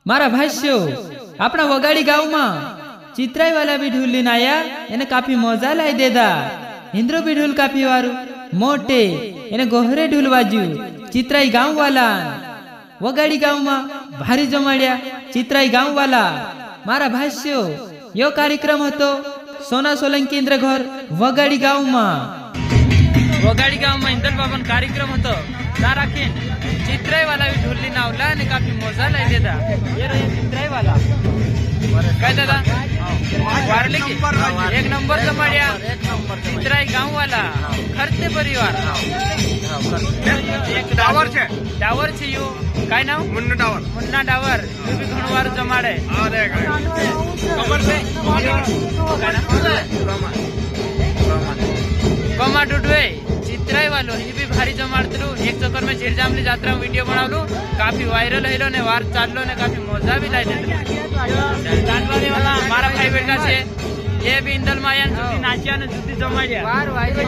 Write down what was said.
मारा भाष्यो अपना वगाड़ी गाँव में चित्राई वाला भी ढूल लेना आया एने काफी मजा लाई देदा। इंद्रो भी ढूल काफी वारू मोटे एने गोहरे ढूल बाजू चित्राई गाँव वाला वगाड़ी गाँव में भारी जमाड़िया चित्राई गाँव वाला। मारा भाष्यो यो कार्यक्रम हतो सोना सोलंकी इंद्र घर वगाड़ी गाँव में इंद्र बाबन कार्यक्रम हतो ना राखीन चित्राई वाला भी ढोली नावला ने काफी मजा लाई देदा। ये रही चित्राई वाला काय दादा वारले की एक नंबर जमाड़िया चित्राई गाँव वाला खर्चे परिवार एक टावर छे यू काय नाव मुन्ना टावर यू भी घणो वार जमाड़े खबर छे कमा डुडवे चित्राई वालो ये भी भारी जमाड़तलू एक चक्कर में झीरजामली यात्रा वीडियो बनावलू काफी वायरल हेलो ने वार चाललो ने काफी मजा भी लाई देतो। जानवानी वाला मारा भाई बेटा छे ये भी इंदल माया जुती नाचिया ने जुती जमाड़िया वार वायरल